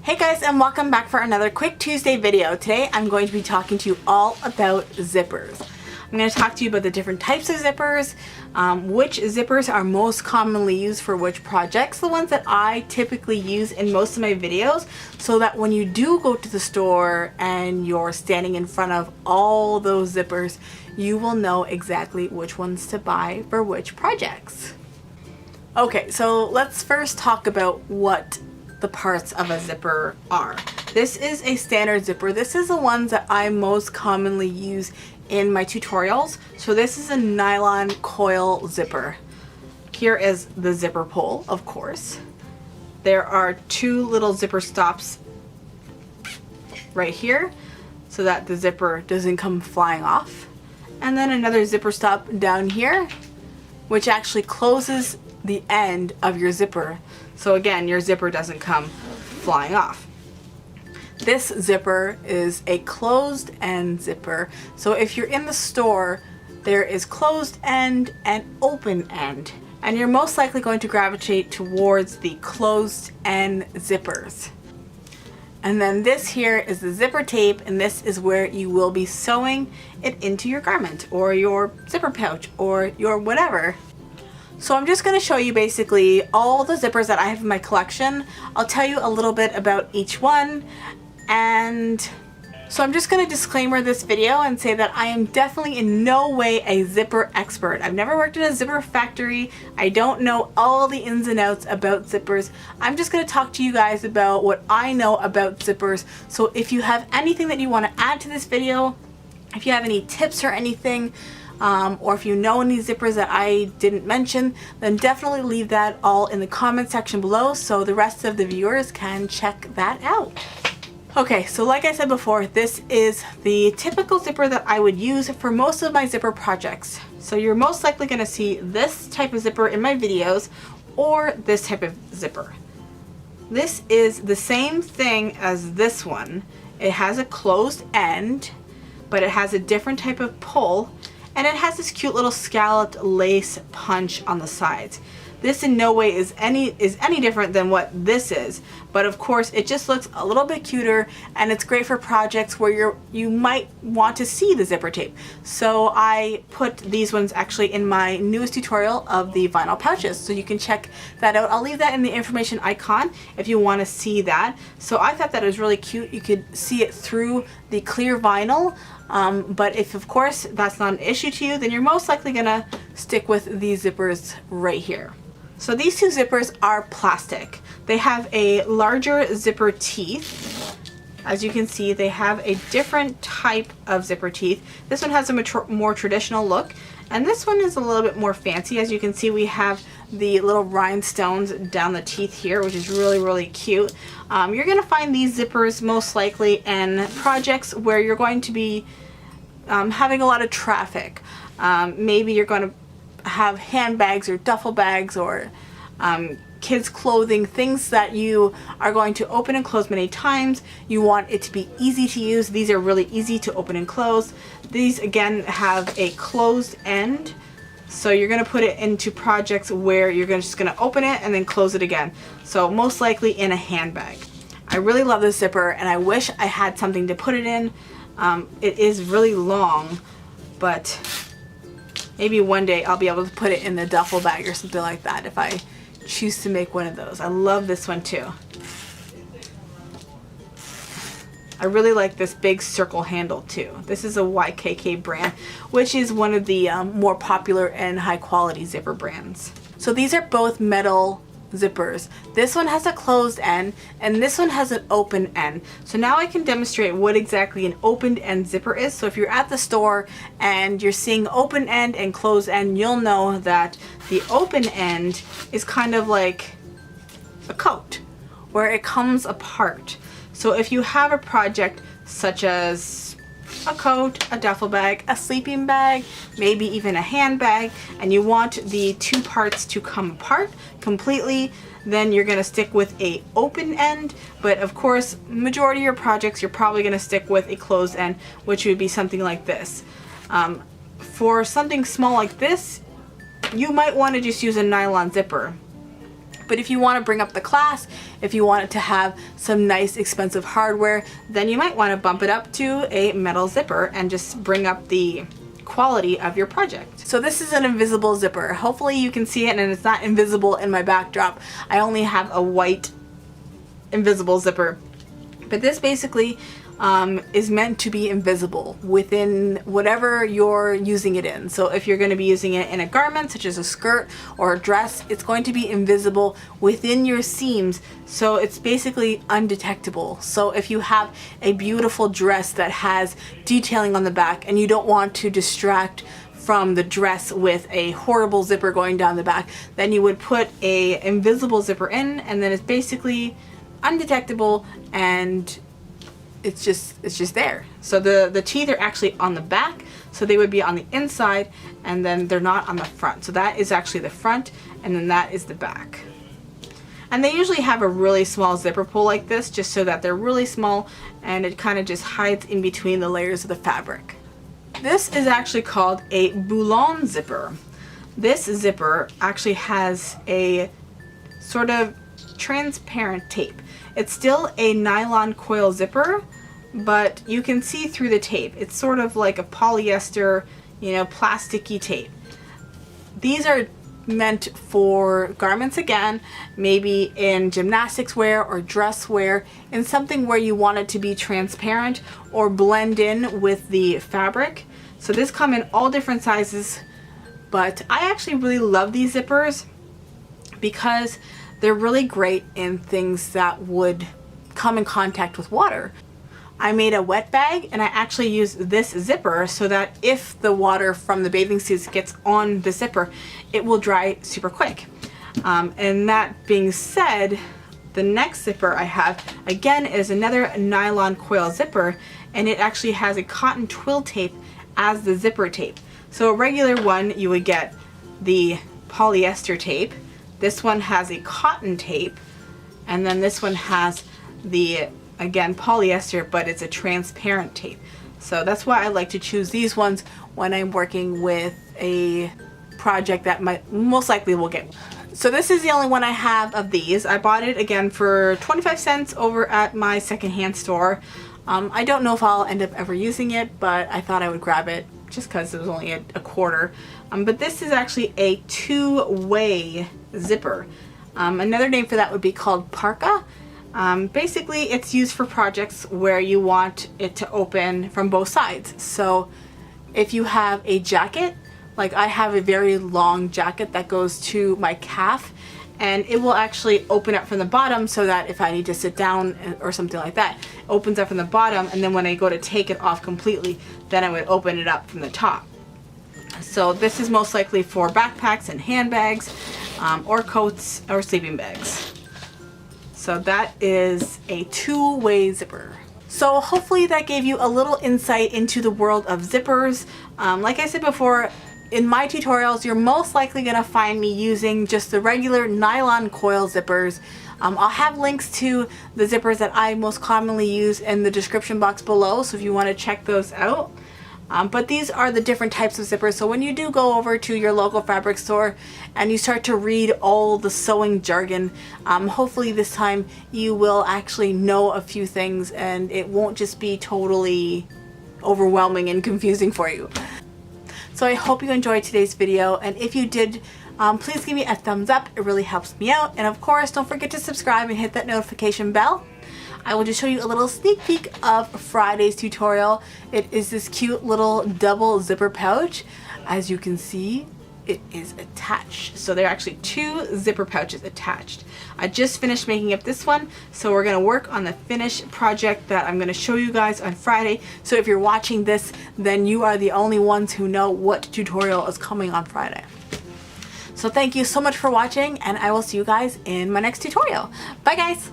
Hey guys, and welcome back for another quick Tuesday video. Today I'm going to be talking to you all about zippers. I'm going to talk to you about the different types of zippers, which zippers are most commonly used for which projects, the ones that I typically use in most of my videos, so that when you do go to the store and you're standing in front of all those zippers, you will know exactly which ones to buy for which projects. Okay, so let's first talk about what the parts of a zipper are. This is a standard zipper. This is the ones that I most commonly use in my tutorials. So this is a nylon coil zipper. Here is the zipper pole, of course. There are two little zipper stops right here so that the zipper doesn't come flying off. And then another zipper stop down here, which actually closes the end of your zipper. So again, your zipper doesn't come flying off. This zipper is a closed end zipper. So if you're in the store, there is closed end and open end. And you're most likely going to gravitate towards the closed end zippers. And then this here is the zipper tape, and this is where you will be sewing it into your garment or your zipper pouch or your whatever. So I'm just going to show you basically all the zippers that I have in my collection. I'll tell you a little bit about each one, and so I'm just going to disclaimer this video and say that I am definitely in no way a zipper expert. I've never worked in a zipper factory. I don't know all the ins and outs about zippers. I'm just going to talk to you guys about what I know about zippers. So if you have anything that you want to add to this video, if you have any tips or anything, or if you know any zippers that I didn't mention, then definitely leave that all in the comment section below so the rest of the viewers can check that out. Okay, so like I said before, this is the typical zipper that I would use for most of my zipper projects. So you're most likely going to see this type of zipper in my videos or this type of zipper. This is the same thing as this one. It has a closed end, but it has a different type of pull. And it has this cute little scalloped lace punch on the sides. This in no way is any different than what this is, but of course it just looks a little bit cuter, and it's great for projects where you might want to see the zipper tape. So I put these ones actually in my newest tutorial of the vinyl pouches, so you can check that out. I'll leave that in the information icon if you want to see that. So I thought that it was really cute. You could see it through the clear vinyl. But if of course that's not an issue to you, then you're most likely gonna stick with these zippers right here. So these two zippers are plastic. They have a larger zipper teeth. As you can see, they have a different type of zipper teeth. This one has a more traditional look, and this one is a little bit more fancy. As you can see, we have the little rhinestones down the teeth here, which is really, really cute. You're going to find these zippers most likely in projects where you're going to be having a lot of traffic. Maybe you're going to have handbags or duffel bags or kids clothing, things that you are going to open and close many times. You want it to be easy to use. These are really easy to open and close. These again have a closed end, so you're going to put it into projects where you're just going to open it and then close it again. So most likely in a handbag. I really love this zipper, and I wish I had something to put it in. It is really long, but maybe one day I'll be able to put it in the duffel bag or something like that if I choose to make one of those. I love this one too. I really like this big circle handle too. This is a YKK brand, which is one of the more popular and high quality zipper brands. So these are both metal zippers. This one has a closed end and this one has an open end. So now I can demonstrate what exactly an open end zipper is. So if you're at the store and you're seeing open end and closed end, you'll know that the open end is kind of like a coat where it comes apart. So if you have a project such as a coat, a duffel bag, a sleeping bag, maybe even a handbag, and you want the two parts to come apart completely, then you're going to stick with a open end. But of course, majority of your projects, you're probably going to stick with a closed end, which would be something like this. For something small like this, you might want to just use a nylon zipper. But if you want to bring up the class, if you want it to have some nice expensive hardware, then you might want to bump it up to a metal zipper and just bring up the quality of your project. So this is an invisible zipper. Hopefully you can see it and it's not invisible in my backdrop. I only have a white invisible zipper. But this basically is meant to be invisible within whatever you're using it in. So if you're going to be using it in a garment such as a skirt or a dress, it's going to be invisible within your seams, so it's basically undetectable. So if you have a beautiful dress that has detailing on the back and you don't want to distract from the dress with a horrible zipper going down the back, then you would put a invisible zipper in, and then it's basically undetectable and it's just there. So the teeth are actually on the back, so they would be on the inside, and then they're not on the front. So that is actually the front, and then that is the back. And they usually have a really small zipper pull like this, just so that they're really small and it kind of just hides in between the layers of the fabric. This is actually called a boulon zipper. This zipper actually has a sort of transparent tape. It's still a nylon coil zipper, but you can see through the tape. It's sort of like a polyester, plasticky tape. These are meant for garments, again, maybe in gymnastics wear or dress wear, in something where you want it to be transparent or blend in with the fabric. So this come in all different sizes, but I actually really love these zippers because they're really great in things that would come in contact with water. I made a wet bag and I actually used this zipper so that if the water from the bathing suits gets on the zipper, it will dry super quick. And that being said, the next zipper I have, again, is another nylon coil zipper, and it actually has a cotton twill tape as the zipper tape. So a regular one, you would get the polyester tape. This one has a cotton tape, and then this one has the, again, polyester, but it's a transparent tape. So that's why I like to choose these ones when I'm working with a project that most likely will get. So this is the only one I have of these. I bought it again for 25 cents over at my secondhand store. I don't know if I'll end up ever using it, but I thought I would grab it just because it was only a quarter. But this is actually a two-way zipper. Another name for that would be called parka. Basically, it's used for projects where you want it to open from both sides. So if you have a jacket, like I have a very long jacket that goes to my calf, and it will actually open up from the bottom so that if I need to sit down or something like that, it opens up from the bottom, and then when I go to take it off completely, then I would open it up from the top. So this is most likely for backpacks and handbags, or coats or sleeping bags. So that is a two-way zipper. So hopefully that gave you a little insight into the world of zippers. Like I said before, in my tutorials, you're most likely going to find me using just the regular nylon coil zippers. I'll have links to the zippers that I most commonly use in the description box below, so if you want to check those out. But these are the different types of zippers, so when you do go over to your local fabric store and you start to read all the sewing jargon, hopefully this time you will actually know a few things and it won't just be totally overwhelming and confusing for you. So I hope you enjoyed today's video, and if you did, please give me a thumbs up. It really helps me out. And of course, don't forget to subscribe and hit that notification bell. I will just show you a little sneak peek of Friday's tutorial. It is this cute little double zipper pouch. As you can see, it is attached. So there are actually two zipper pouches attached. I just finished making up this one, so we're going to work on the finished project that I'm going to show you guys on Friday. So if you're watching this, then you are the only ones who know what tutorial is coming on Friday. So thank you so much for watching, and I will see you guys in my next tutorial. Bye guys!